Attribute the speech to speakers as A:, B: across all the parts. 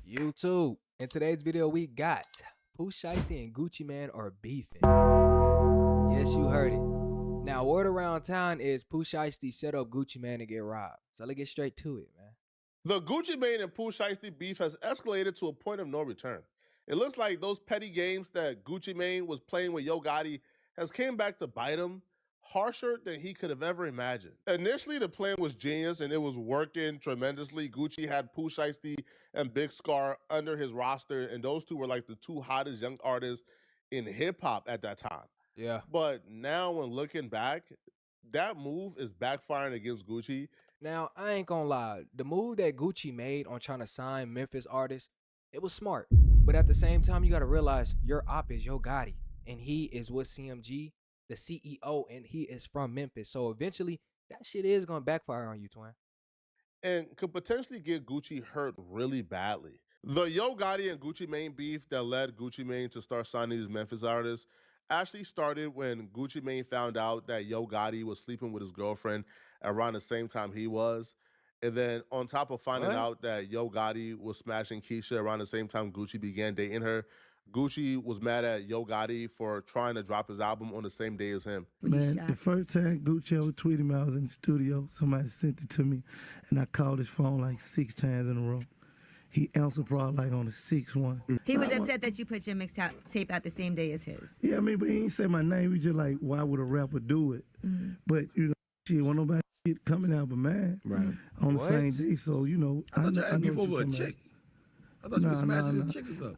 A: YouTube. In today's video, we got Pooh Shiesty and Gucci Mane are beefing. Yes, you heard it. Now, word around town is Pooh Shiesty set up Gucci Mane to get robbed. So let's get straight to it, man.
B: The Gucci Mane and Pooh Shiesty beef has escalated to a point of no return. It looks like those petty games that Gucci Mane was playing with Yo Gotti has came back to bite him harsher than he could have ever imagined. Initially, the plan was genius and it was working tremendously. Gucci had Pooh Shiesty and Big Scarr under his roster, and those two were like the two hottest young artists in hip-hop at that time.
A: Yeah.
B: But now when looking back, that move is backfiring against Gucci.
A: Now, I ain't gonna lie. The move that Gucci made on trying to sign Memphis artists, it was smart. But at the same time, you gotta realize your op is Yo Gotti. And he is with CMG, the CEO, and he is from Memphis. So eventually, that shit is gonna backfire on you, twin.
B: And could potentially get Gucci hurt really badly. The Yo Gotti and Gucci Mane beef that led Gucci Mane to start signing these Memphis artists actually started when Gucci Mane found out that Yo Gotti was sleeping with his girlfriend around the same time he was. And then on top of finding out that Yo Gotti was smashing Keisha around the same time Gucci began dating her, Gucci was mad at Yo Gotti for trying to drop his album on the same day as him.
C: Man, the first time Gucci ever tweeted me, I was in the studio. Somebody sent it to me, and I called his phone like 6 times in a row. He answered probably like on the 6th one.
D: He was upset that you put your mixtape out the same day as his.
C: Yeah, I mean, but he ain't say my name. He just like, why would a rapper do it? But, you know, shit, when nobody shit coming out but mine on the same day. So, you know.
E: I thought you had beef over a chick. I thought you were smashing his chick or something.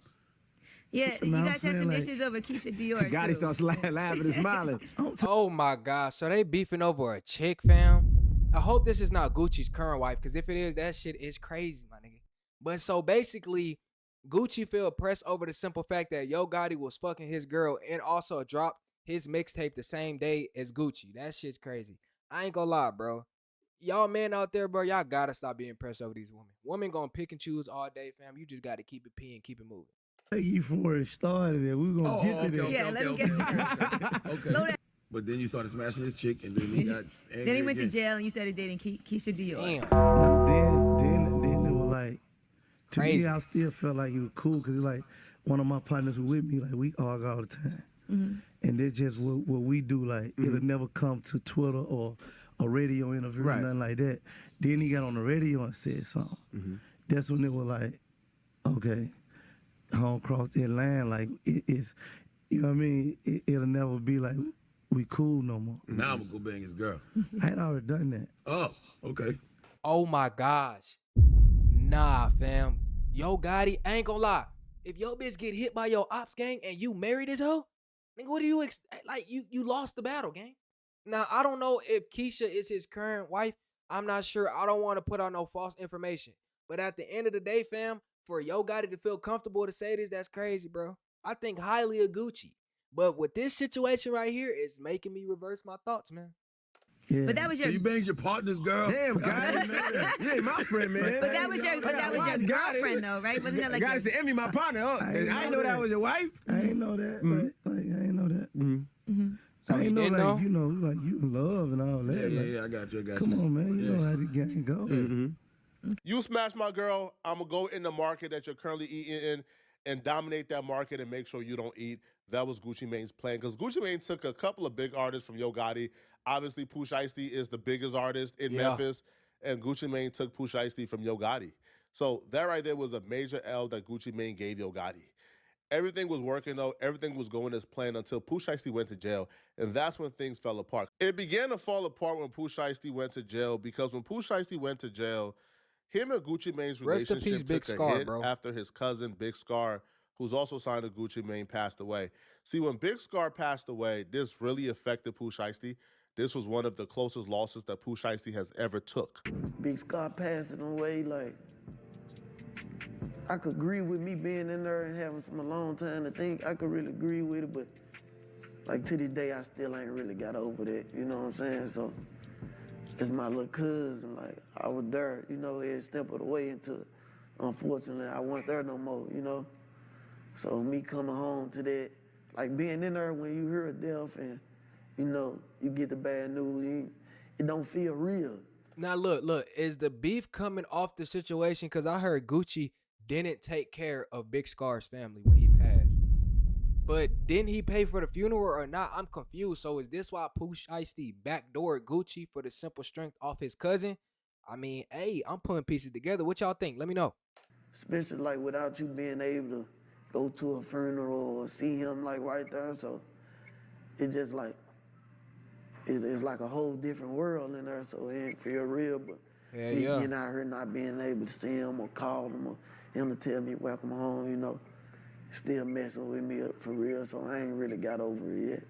D: Yeah, you guys had some issues over Keisha Dior.
F: Gotti starts laughing and smiling.
A: Oh my gosh, so they beefing over a chick, fam? I hope this is not Gucci's current wife, because if it is, that shit is crazy, my nigga. But so basically, Gucci feel pressed over the simple fact that Yo Gotti was fucking his girl and also dropped his mixtape the same day as Gucci. That shit's crazy. I ain't gonna lie, bro. Y'all men out there, bro, y'all gotta stop being pressed over these women. Women gonna pick and choose all day, fam. You just gotta keep it P and keep it moving.
C: You from where it started, and we're gonna get to that.
D: Yeah, let him get to that.
E: Okay. But then you started smashing his chick, and then he got angry.
D: Then he went to jail, and you started dating Keisha Dior.
A: Damn.
C: Then it was like, to
A: Crazy.
C: me, I still felt like he was cool, because like one of my partners was with me, like we argue all the time. And that's just what we do. Like it'll never come to Twitter or a radio interview or nothing like that. Then he got on the radio and said something. That's when it was like, okay, I don't cross that line. Like it's, you know what I mean? It'll never be like we cool no more.
E: Now I'm gonna go bang his girl.
C: I had already done that.
E: Oh, okay.
A: Oh my gosh. Nah, fam. Yo Gotti, I ain't gonna lie. If your bitch get hit by your ops gang and you married this hoe, nigga, what do you like? You lost the battle, gang. Now I don't know if Keisha is his current wife. I'm not sure. I don't want to put out no false information. But at the end of the day, fam, for Yo Gotti to feel comfortable to say this, that's crazy, bro. I think highly of Gucci. But with this situation right here, it's making me reverse my thoughts, man.
C: Yeah.
D: But that was your.
E: So you banged your partner's girl?
F: Damn, Gotti, man. You ain't my friend, man.
D: But that was your girlfriend, though, right? Wasn't that like?
F: Gotti said, envy my partner. Oh, I didn't know that was your wife.
C: I ain't know that. Like, I ain't know that.
A: So
C: I ain't know,
A: didn't
C: like,
A: know?
C: you know, like you in love and all that.
E: Yeah, I got you.
C: Come on, man. You know how the game go.
B: You smash my girl, I'm gonna go in the market that you're currently eating in and dominate that market and make sure you don't eat. That was Gucci Mane's plan, because Gucci Mane took a couple of big artists from Yo Gotti. Obviously, Pooh Shiesty is the biggest artist in Memphis, and Gucci Mane took Pooh Shiesty from Yo Gotti. So that right there was a major L that Gucci Mane gave Yo Gotti. Everything was working though. Everything was going as planned until Pooh Shiesty went to jail, and that's when things fell apart. It began to fall apart when Pooh Shiesty went to jail, because when Pooh Shiesty went to jail, him and Gucci Mane's
A: Rest in
B: relationship
A: peace, Big
B: took a
A: Scarr,
B: hit
A: bro.
B: after his cousin Big Scarr, who's also signed to Gucci Mane, passed away. See, when Big Scarr passed away, this really affected Pooh Shiesty. This was one of the closest losses that Pooh Shiesty has ever took.
G: Big Scarr passing away, like, I could agree with me being in there and having some alone time to think. I could really agree with it, but like to this day, I still ain't really got over that, you know what I'm saying? So it's my little cousin, like I was there, you know, every step of the way until, unfortunately, I wasn't there no more, you know? So me coming home to that, like being in there when you hear a death and, you know, you get the bad news, it don't feel real.
A: Now look, is the beef coming off the situation? Because I heard Gucci didn't take care of Big Scar's family when he passed. But didn't he pay for the funeral or not? I'm confused. So is this why Pooh Shiesty backdoored Gucci for the simple strength off his cousin? I mean, hey, I'm putting pieces together. What y'all think? Let me know.
G: Especially like without you being able to go to a funeral or see him like right there. So it's just like, it's like a whole different world in there. So it ain't feel real, but me getting out here not being able to see him or call him or him to tell me welcome home, you know, still messing with me up for real. So I ain't really got over it yet.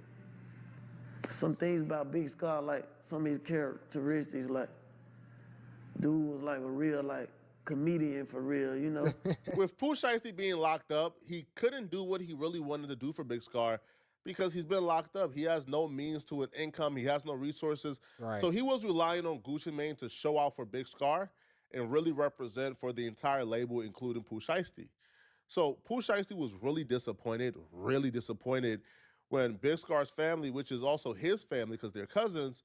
G: Some things about Big Scarr, like some of his characteristics, like dude was like a real like comedian for real, you know.
B: With Pooh Shiesty being locked up, he couldn't do what he really wanted to do for Big Scarr because he's been locked up. He has no means to an income. He has no resources.
A: Right.
B: So he was relying on Gucci Mane to show out for Big Scarr and really represent for the entire label, including Pooh Shiesty. So Pooh Shiesty was really disappointed when Big Scarr's family, which is also his family because they're cousins,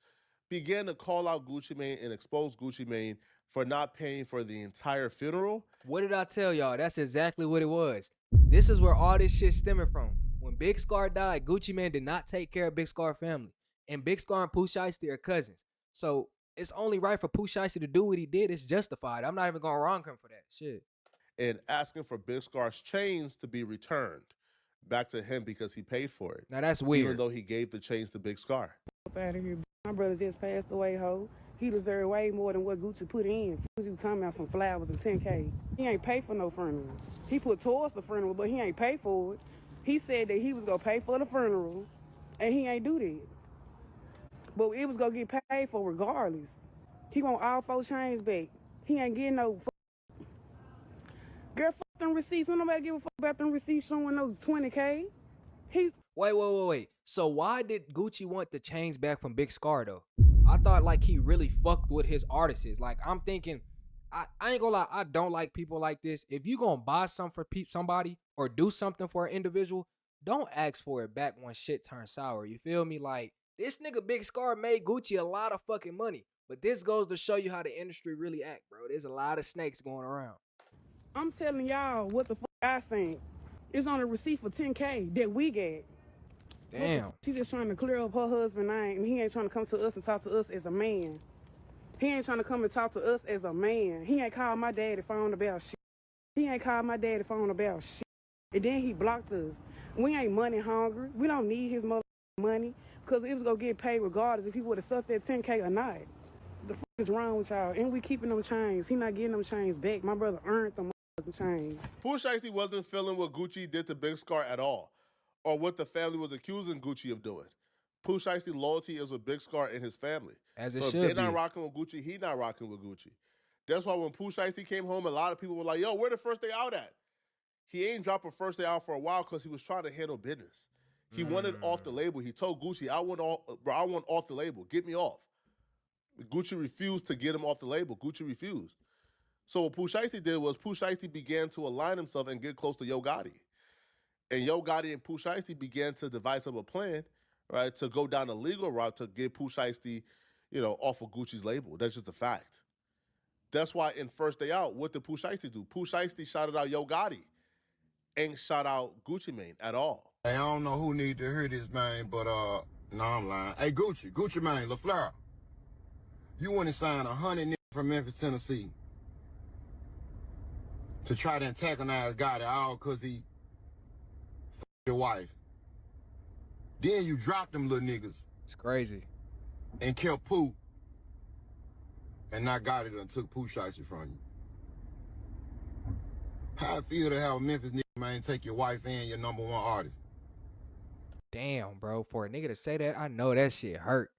B: began to call out Gucci Mane and expose Gucci Mane for not paying for the entire funeral.
A: What did I tell y'all? That's exactly what it was. This is where all this shit stemming from. When Big Scarr died, Gucci Mane did not take care of Big Scarr family. And Big Scarr and Pooh Shiesty are cousins. So it's only right for Pooh Shiesty to do what he did. It's justified. I'm not even going to wrong him for that shit.
B: And asking for Big Scarr's chains to be returned back to him because he paid for it.
A: Now that's weird.
B: Even though he gave the chains to Big Scarr.
H: Up out of here. My brother just passed away, ho. He deserved way more than what Gucci put in. You talking about some flowers and 10K. He ain't paid for no funeral. He put towards the funeral, but he ain't paid for it. He said that he was gonna pay for the funeral, and he ain't do that. But it was gonna get paid for regardless. He want all 4 chains back. He ain't getting no girl, fuck them receipts. Don't nobody give a fuck about them receipts showing no 20K.
A: Wait. So why did Gucci want the chains back from Big Scarr though? I thought like he really fucked with his artists. Like I'm thinking, I ain't gonna lie, I don't like people like this. If you gonna buy something for somebody or do something for an individual, don't ask for it back when shit turns sour. You feel me? Like this nigga Big Scarr made Gucci a lot of fucking money. But this goes to show you how the industry really act, bro. There's a lot of snakes going around.
H: I'm telling y'all what the fuck I think. It's on a receipt for 10K that we get.
A: Damn.
H: She just trying to clear up her husband's name. He ain't trying to come to us and talk to us as a man. He ain't trying to come and talk to us as a man. He ain't called my daddy phone about shit. He ain't called my daddy phone about shit. And then he blocked us. We ain't money hungry. We don't need his mother money because it was going to get paid regardless if he would have sucked that 10K or not. The fuck is wrong with y'all? And we keeping them chains. He not getting them chains back. My brother earned them chains.
B: Pooh Shiesty wasn't feeling what Gucci did to Big Scarr at all, or what the family was accusing Gucci of doing. Pooh Shiesty loyalty is with Big Scarr and his family.
A: As it
B: so if
A: should
B: they're not
A: be.
B: rocking with Gucci, he not rocking with Gucci. That's why when Pooh Shiesty came home, a lot of people were like, yo, where the first day out at? He ain't dropped a first day out for a while because he was trying to handle business. He wanted off the label. He told Gucci, I want off the label. Get me off. Gucci refused to get him off the label. Gucci refused. So what Pooh Shiesty did was Pooh Shiesty began to align himself and get close to Yo Gotti. And Yo Gotti and Pooh Shiesty began to devise up a plan, right, to go down a legal route to get Pooh Shiesty, off of Gucci's label. That's just a fact. That's why in First Day Out, what did Pooh Shiesty do? Pooh Shiesty shouted out Yo Gotti. Ain't shout out Gucci Mane at all.
I: Hey, I don't know who need to hear this, man, but, no, I'm lying. Hey, Gucci Mane, LaFleur, you went and signed 100 niggas from Memphis, Tennessee to try to antagonize Gotti all because he your wife. Then you dropped them little niggas.
A: It's crazy.
I: And kept Pooh. And not Gotti done took Pooh Shiesty from you. How I feel to have a Memphis nigga, man, take your wife and your #1 artist.
A: Damn, bro. For a nigga to say that, I know that shit hurt.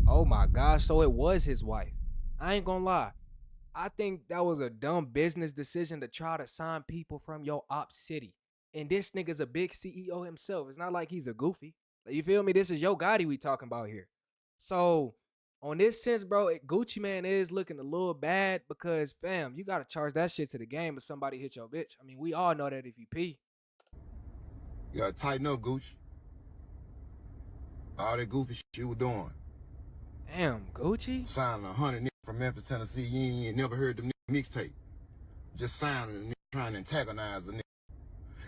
A: Oh my gosh, so it was his wife. I ain't gonna lie. I think that was a dumb business decision to try to sign people from your op city. And this nigga's a big CEO himself. It's not like he's a goofy. Like, you feel me? This is Yo Gotti we talking about here. So, on this sense, bro, Gucci Mane is looking a little bad because, fam, you got to charge that shit to the game if somebody hit your bitch. I mean, we all know that if you pee.
I: You got to tighten up, Gucci. All that goofy shit you were doing.
A: Damn, Gucci?
I: Signing 100 niggas from Memphis, Tennessee. You ain't never heard them niggas mixtape. Just signing and trying to antagonize a nigga.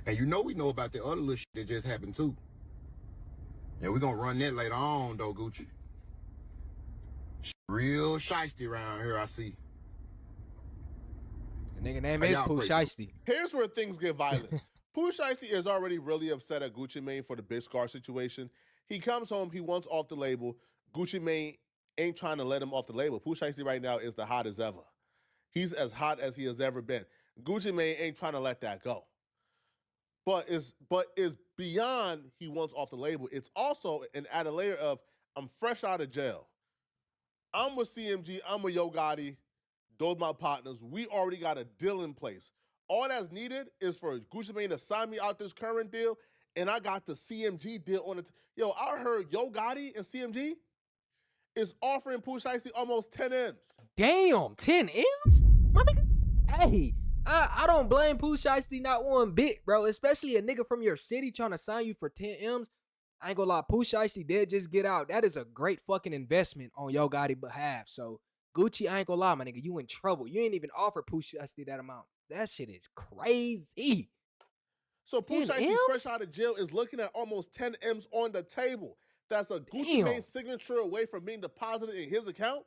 I: And you know we know about the other little shit that just happened too. Yeah, we gonna run that later on though, Gucci. Real shiesty around here, I see.
A: The nigga name
I: Hey,
A: is
I: y'all
A: Pooh
I: crazy.
A: Shiesty.
B: Here's where things get violent. Pooh Shiesty is already really upset at Gucci Mane for the Big Scarr situation. He comes home, he wants off the label. Gucci Mane ain't trying to let him off the label. Pooh Shiesty right now is the hottest ever. He's as hot as he has ever been. Gucci Mane ain't trying to let that go. But it's beyond he wants off the label. It's also an added layer of I'm fresh out of jail. I'm with CMG, I'm with Yo Gotti. Those my partners. We already got a deal in place. All that's needed is for Gucci Mane to sign me out this current deal, and I got the CMG deal on it. Yo, I heard Yo Gotti and CMG is offering Pooh Shiesty almost 10 M's.
A: Damn, 10 M's? My nigga. Hey, I don't blame Pooh Shiesty not one bit, bro. Especially a nigga from your city trying to sign you for 10 M's. I ain't gonna lie, Pooh Shiesty did just get out. That is a great fucking investment on Yo Gotti behalf. So Gucci, I ain't gonna lie, my nigga, you in trouble. You ain't even offer Pooh Shiesty that amount. That shit is crazy.
B: So Pooh
A: 10
B: Shiesty,
A: M's?
B: fresh out of jail, is looking at almost 10 M's on the table. That's a Gucci
A: Damn.
B: Mane signature away from being deposited in his account.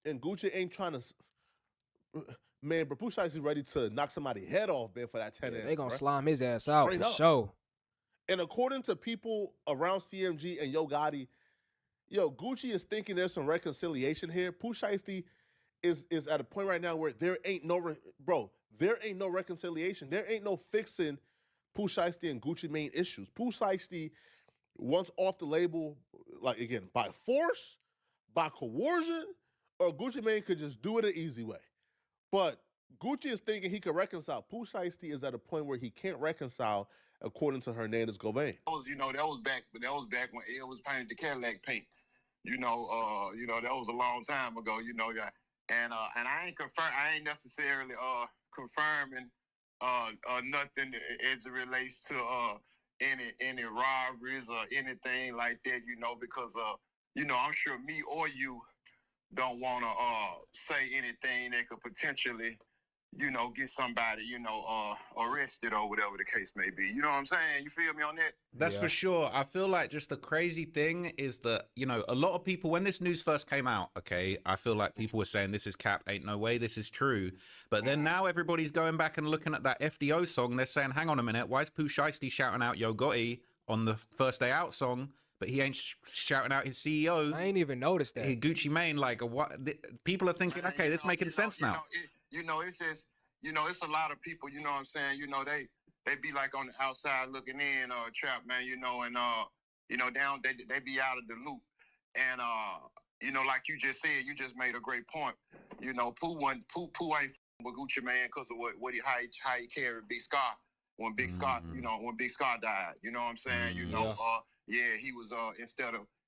B: And Gucci ain't trying to... Man, but Pooh Shiesty ready to knock somebody's head off, man, for that 10 M's.
A: They gonna
B: bruh.
A: slime his ass out
B: Straight
A: for
B: up.
A: sure.
B: And according to people around CMG and Yo Gotti, yo, Gucci is thinking there's some reconciliation here. Pooh Shiesty is at a point right now where there ain't no there ain't no reconciliation. There ain't no fixing Pooh Shiesty and Gucci Mane issues. Pooh Shiesty wants off the label, like again, by force, by coercion, or Gucci Mane could just do it an easy way. But Gucci is thinking he could reconcile. Pooh Shiesty is at a point where he can't reconcile, according to Hernandez Govain.
I: That was back when Ed was painted the Cadillac pink. That was a long time ago. And I ain't necessarily confirming nothing as it relates to any robberies or anything like that. Because I'm sure me or you don't want to say anything that could potentially get somebody, arrested or whatever the case may be. You know what I'm saying? You feel me on that?
J: That's for sure. I feel like just the crazy thing is that, a lot of people, when this news first came out, okay, I feel like people were saying this is cap, ain't no way this is true. But then now everybody's going back and looking at that FDO song. And they're saying, hang on a minute, why is Pooh Shiesty shouting out Yo Gotti on the First Day Out song? But he ain't shouting out his CEO.
A: I ain't even noticed that.
J: Gucci Mane, like, what? People are thinking, okay, this making sense now.
I: It's just, it's a lot of people, you know what I'm saying? They be like on the outside looking in, trap, man, and they be out of the loop. And like you just said, you just made a great point. Pooh ain't with Gucci Mane because of how he carried Big Scarr when Big Scarr, when Big Scarr died. You know what I'm saying? He was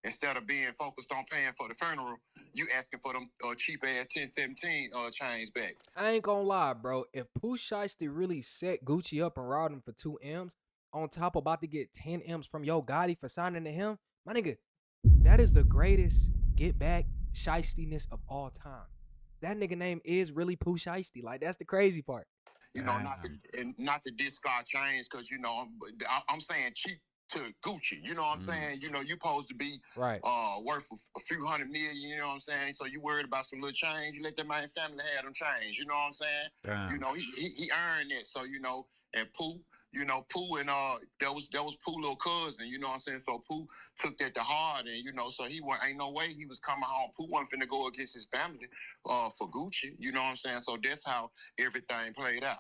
I: instead of being focused on paying for the funeral, you asking for them cheap ass 1017 chains back.
A: I ain't gonna lie, bro. If Pooh Shiesty really set Gucci up and robbed him for 2 M's, on top about to get 10 M's from Yo Gotti for signing to him, my nigga, that is the greatest get back shiestiness of all time. That nigga name is really Pooh Shiesty. Like, that's the crazy part.
I: Not to discard chains, because I'm saying cheap to Gucci, you know what I'm saying? You supposed to be
A: right
I: worth a few $100 million, you know what I'm saying? So you worried about some little change, you let that man family have them change, you know what I'm saying?
J: Damn.
I: He earned it. So and Pooh, Pooh and that was Pooh little cousin, you know what I'm saying? So Pooh took that to heart, and so ain't no way he was coming home. Pooh wasn't finna go against his family for Gucci, you know what I'm saying? So that's how everything played out.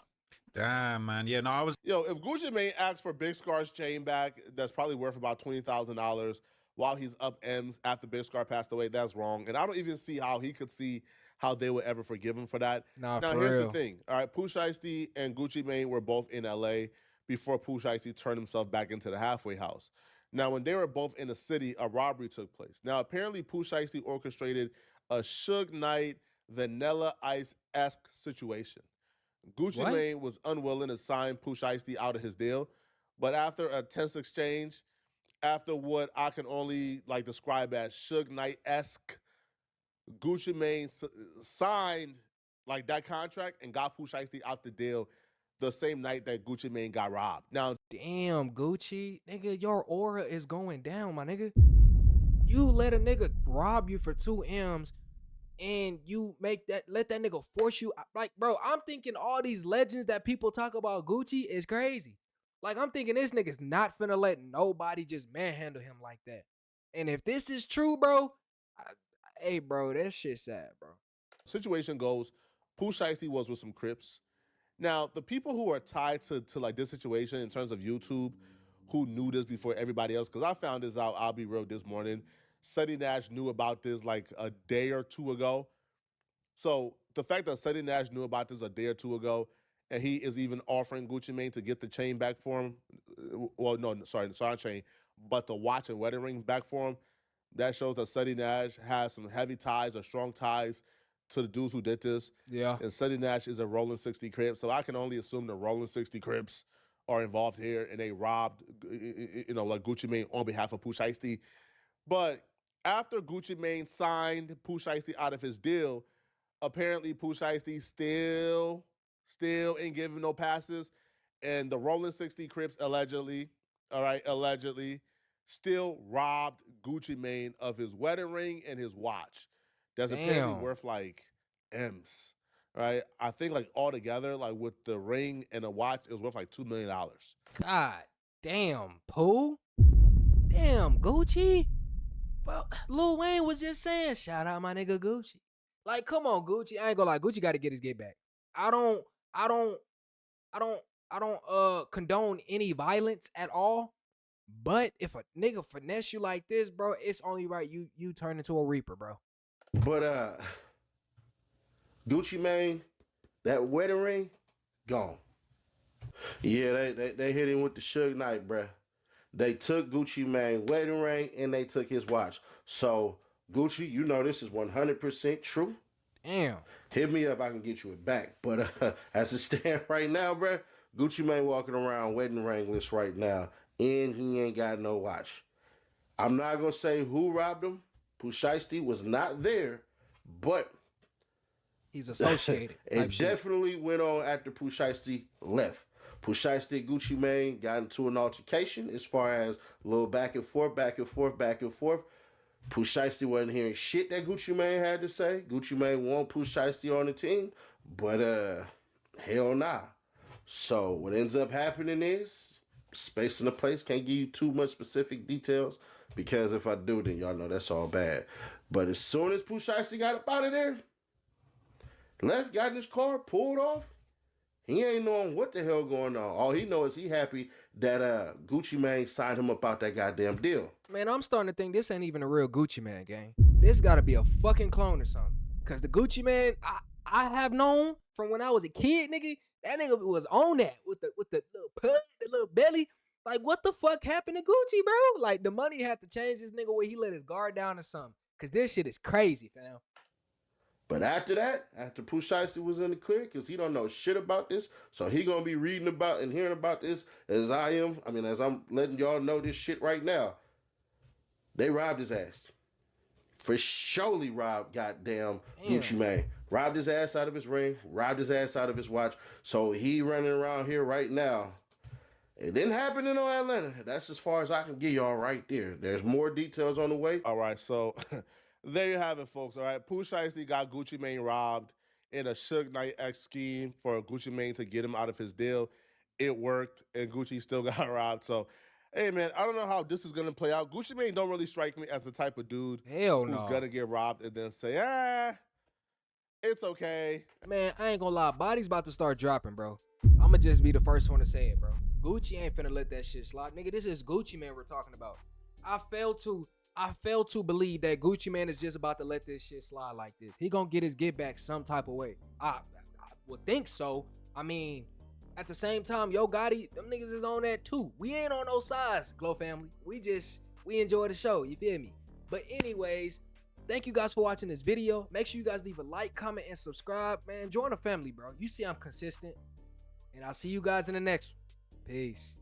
J: Damn, man. Yeah, no, I was...
B: Yo, if Gucci Mane asks for Big Scarr's chain back, that's probably worth about $20,000 while he's up M's after Big Scarr passed away. That's wrong. And I don't even see how he could see how they would ever forgive him for that.
A: Nah,
B: now,
A: for
B: here's
A: real.
B: the thing. All right, Pooh Shiesty and Gucci Mane were both in L.A. before Pooh Shiesty turned himself back into the halfway house. Now, when they were both in the city, a robbery took place. Now, apparently, Pooh Shiesty orchestrated a Suge Knight, Vanilla Ice-esque situation. Gucci Mane was unwilling to sign Pooh Shiesty out of his deal, but after a tense exchange, after what I can only describe as Suge Knight-esque, Gucci Mane signed that contract and got Pooh Shiesty out the deal the same night that Gucci Mane got robbed. Now,
A: damn, Gucci, nigga, your aura is going down, my nigga. You let a nigga rob you for 2 M's and you let that nigga force you. Like, bro, I'm thinking all these legends that people talk about Gucci is crazy. Like, I'm thinking this nigga's not finna let nobody just manhandle him like that. And if this is true, bro, hey, bro, that shit sad, bro.
B: situation goes, Pooh Shiesty was with some Crips. Now, the people who are tied to like this situation in terms of YouTube, who knew this before everybody else, because I found this out, I'll be real, this morning. Suddy Nash knew about this like a day or two ago. So the fact that Suddy Nash knew about this a day or two ago, and he is even offering Gucci Mane to get the chain back for him, well, no, sorry, not chain, but the watch and wedding ring back for him, that shows that Suddy Nash has some heavy ties or strong ties to the dudes who did this.
A: Yeah.
B: And Suddy Nash is a Rolling 60 Crips, so I can only assume the Rolling 60 Crips are involved here, and they robbed, like Gucci Mane on behalf of Pooh Shiesty. But after Gucci Mane signed Pooh Shiesty out of his deal, apparently Pooh Shiesty still ain't giving no passes, and the Rolling 60 Crips allegedly still robbed Gucci Mane of his wedding ring and his watch. That's apparently worth like M's, right? I think like altogether, like with the ring and the watch, it was worth like $2 million.
A: God damn, Pooh. Damn, Gucci. Well, Lil Wayne was just saying, shout out my nigga Gucci. Like, come on, Gucci. I ain't gonna lie, Gucci got to get his get back. I don't condone any violence at all. But if a nigga finesse you like this, bro, it's only right you turn into a reaper, bro.
K: But Gucci Mane, that wedding ring, gone. Yeah, they hit him with the Suge Knight, bruh. They took Gucci Mane wedding ring and they took his watch. So Gucci, you know this is 100% true.
A: Damn.
K: Hit me up, I can get you it back. But as it stands right now, bruh, Gucci Mane walking around wedding ringless right now, and he ain't got no watch. I'm not gonna say who robbed him. Pooh Shiesty was not there, but
A: he's associated.
K: It definitely went on after Pooh Shiesty left. Pooh Shiesty and Gucci Mane got into an altercation as far as a little back and forth. Pooh Shiesty wasn't hearing shit that Gucci Mane had to say. Gucci Mane want Pooh Shiesty on the team, but hell nah. So what ends up happening is Space in the Place. Can't give you too much specific details because if I do, then y'all know that's all bad. But as soon as Pooh Shiesty got up out of there, left, got in his car, pulled off, he ain't knowing what the hell going on. All he knows is he happy that Gucci Mane signed him up out that goddamn deal.
A: Man, I'm starting to think this ain't even a real Gucci Mane, gang. This gotta be a fucking clone or something. Cause the Gucci Mane I have known from when I was a kid, nigga, that nigga was on that with the little pud, the little belly. Like, what the fuck happened to Gucci, bro? Like, the money had to change this nigga where he let his guard down or something. Cause this shit is crazy, fam.
K: But after that, after Pooh Shiesty was in the clear, because he don't know shit about this, so he gonna be reading about and hearing about this as I am. I mean, as I'm letting y'all know this shit right now. They robbed his ass. For surely robbed goddamn Gucci Mane. Robbed his ass out of his ring, robbed his ass out of his watch. So he running around here right now. It didn't happen in Atlanta. That's as far as I can get y'all right there. There's more details on the way.
B: All right, so there you have it, folks. All right, Pooh Shiesty got Gucci Mane robbed in a Suge Knight-X scheme for Gucci Mane to get him out of his deal. It worked, and Gucci still got robbed. So, hey, man, I don't know how this is going to play out. Gucci Mane don't really strike me as the type of dude who's going to get robbed and then say, it's okay.
A: Man, I ain't gonna lie. Body's about to start dropping, bro. I'ma just be the first one to say it, bro. Gucci ain't finna let that shit slide. Nigga, this is Gucci Mane we're talking about. I fail to believe that Gucci Mane is just about to let this shit slide like this. He gonna get his get back some type of way. I would think so. I mean, at the same time, Yo Gotti, them niggas is on that too. We ain't on no sides, Glow family. We enjoy the show, you feel me? But anyways, thank you guys for watching this video. Make sure you guys leave a like, comment, and subscribe. Man, join the family, bro. You see I'm consistent. And I'll see you guys in the next one. Peace.